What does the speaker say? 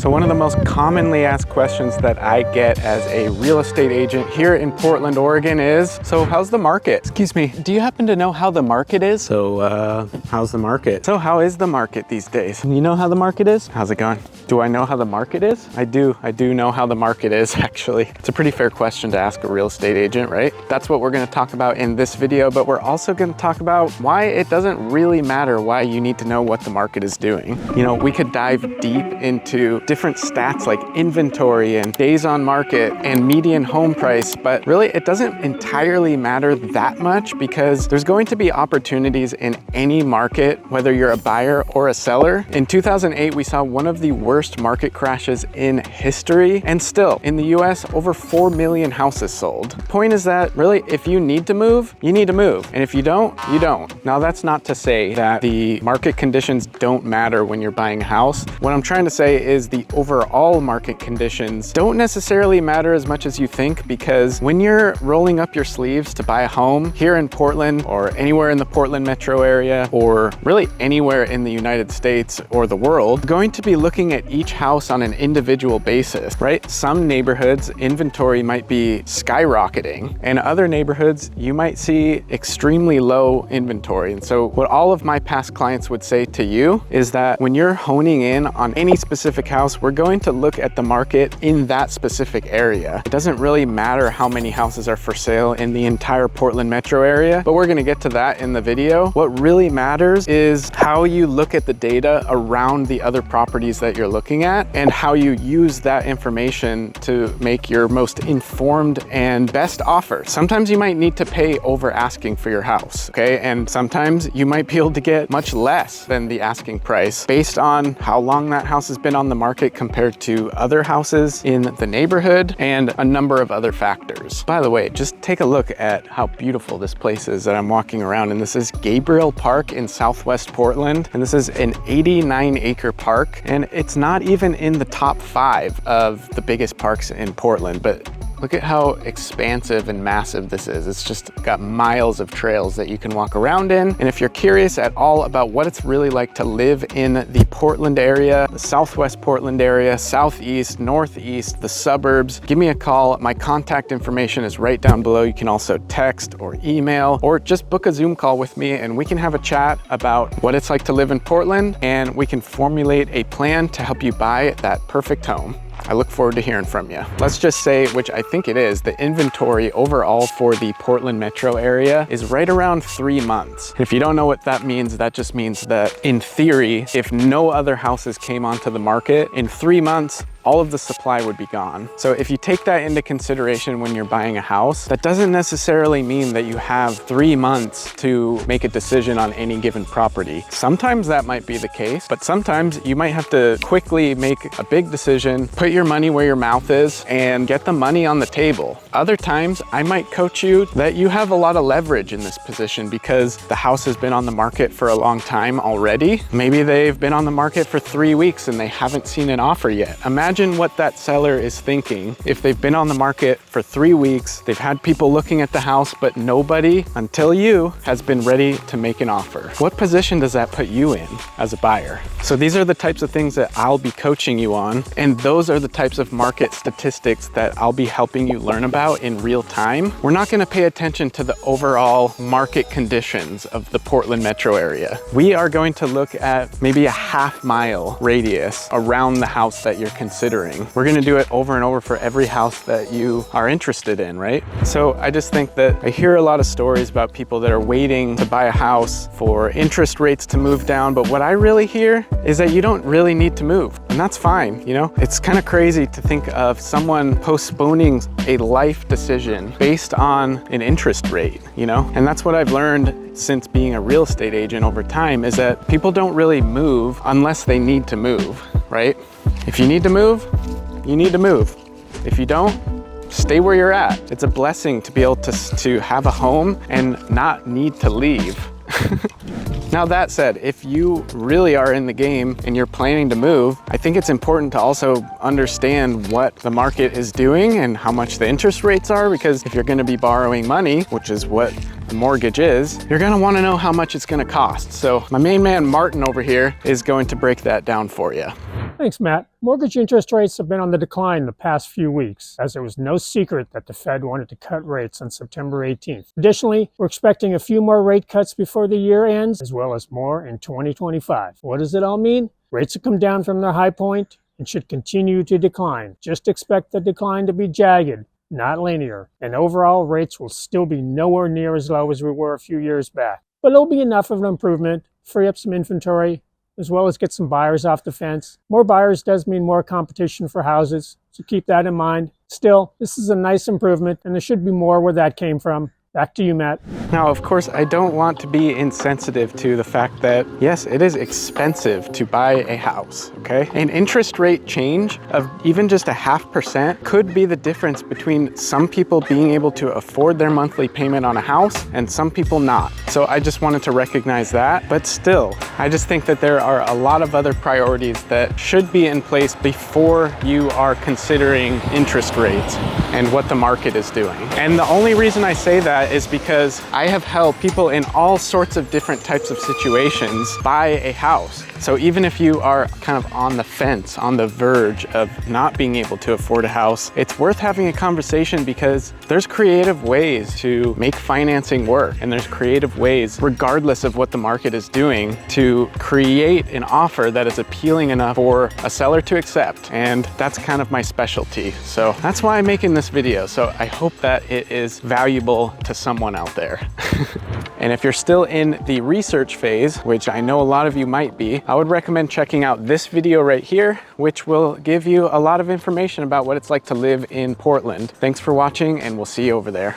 So one of the most commonly asked questions that I get as a real estate agent here in Portland, Oregon is, so how's the market? Excuse me, do you happen to know how the market is? So how's the market? So how is the market these days? You know how the market is? How's it going? Do I know how the market is? I do know how the market is, actually. It's a pretty fair question to ask a real estate agent, right? That's what we're gonna talk about in this video, but we're also gonna talk about why it doesn't really matter why you need to know what the market is doing. You know, we could dive deep into different stats like inventory and days on market and median home price, but really it doesn't entirely matter that much because there's going to be opportunities in any market, whether you're a buyer or a seller. In 2008, we saw one of the worst market crashes in history, and still in the US, over 4 million houses sold. Point is that really, if you need to move, you need to move. And if you don't, you don't. Now that's not to say that the market conditions don't matter when you're buying a house. What I'm trying to say is the overall market conditions don't necessarily matter as much as you think, because when you're rolling up your sleeves to buy a home here in Portland or anywhere in the Portland metro area, or really anywhere in the United States or the world, you're going to be looking at each house on an individual basis, right? Some neighborhoods inventory might be skyrocketing, and other neighborhoods you might see extremely low inventory. And so what all of my past clients would say to you is that when you're honing in on any specific house, we're going to look at the market in that specific area. It doesn't really matter how many houses are for sale in the entire Portland metro area, but we're gonna get to that in the video. What really matters is how you look at the data around the other properties that you're looking at and how you use that information to make your most informed and best offer. Sometimes you might need to pay over asking for your house, okay? And sometimes you might be able to get much less than the asking price based on how long that house has been on the market compared to other houses in the neighborhood and a number of other factors. By the way, just take a look at how beautiful this place is that I'm walking around in. This is Gabriel Park in Southwest Portland, and this is an 89-acre park, and it's not even in the top 5 of the biggest parks in Portland, but look at how expansive and massive this is. It's just got miles of trails that you can walk around in. And if you're curious at all about what it's really like to live in the Portland area, the Southwest Portland area, Southeast, Northeast, the suburbs, give me a call. My contact information is right down below. You can also text or email or just book a Zoom call with me and we can have a chat about what it's like to live in Portland, and we can formulate a plan to help you buy that perfect home. I look forward to hearing from you. Let's just say, which I think it is, the inventory overall for the Portland metro area is right around 3 months. If you don't know what that means, that just means that in theory, if no other houses came onto the market, in 3 months, all of the supply would be gone. So if you take that into consideration when you're buying a house, that doesn't necessarily mean that you have 3 months to make a decision on any given property. Sometimes that might be the case, but sometimes you might have to quickly make a big decision, put your money where your mouth is, and get the money on the table. Other times, I might coach you that you have a lot of leverage in this position because the house has been on the market for a long time already. Maybe they've been on the market for 3 weeks and they haven't seen an offer yet. Imagine what that seller is thinking if they've been on the market for 3 weeks, they've had people looking at the house, but nobody until you has been ready to make an offer. What position does that put you in as a buyer? So these are the types of things that I'll be coaching you on, and those are the types of market statistics that I'll be helping you learn about in real time. We're not going to pay attention to the overall market conditions of the Portland metro area. We are going to look at maybe a half-mile radius around the house that you're considering. We're going to do it over and over for every house that you are interested in, right? So I just think that I hear a lot of stories about people that are waiting to buy a house for interest rates to move down, but what I really hear is that you don't really need to move, and that's fine. You know, it's kind of crazy to think of someone postponing a life decision based on an interest rate, you know? And that's what I've learned since being a real estate agent over time, is that people don't really move unless they need to move, right? If you need to move, you need to move. If you don't, stay where you're at. It's a blessing to be able to have a home and not need to leave. Now that said, if you really are in the game and you're planning to move, I think it's important to also understand what the market is doing and how much the interest rates are, because if you're going to be borrowing money, which is what a mortgage is, you're going to want to know how much it's going to cost. So my main man Martin over here is going to break that down for you. Thanks, Matt. Mortgage interest rates have been on the decline the past few weeks, as it was no secret that the Fed wanted to cut rates on September 18th. Additionally, we're expecting a few more rate cuts before the year ends, as well as more in 2025. What does it all mean? Rates have come down from their high point and should continue to decline. Just expect the decline to be jagged, not linear, and overall rates will still be nowhere near as low as we were a few years back. But it'll be enough of an improvement, free up some inventory, as well as get some buyers off the fence. More buyers does mean more competition for houses, so keep that in mind. Still, this is a nice improvement, and there should be more where that came from. Back to you, Matt. Now, of course, I don't want to be insensitive to the fact that, yes, it is expensive to buy a house, okay? An interest rate change of even just a 0.5% could be the difference between some people being able to afford their monthly payment on a house and some people not. So I just wanted to recognize that, but still, I just think that there are a lot of other priorities that should be in place before you are considering interest rates and what the market is doing. And the only reason I say that is because I have helped people in all sorts of different types of situations buy a house. So even if you are kind of on the fence, on the verge of not being able to afford a house, it's worth having a conversation because there's creative ways to make financing work. And there's creative ways, regardless of what the market is doing, to create an offer that is appealing enough for a seller to accept. And that's kind of my specialty. So that's why I'm making this video. So I hope that it is valuable to someone out there. And if you're still in the research phase, which I know a lot of you might be, I would recommend checking out this video right here, which will give you a lot of information about what it's like to live in Portland. Thanks for watching, and we'll see you over there.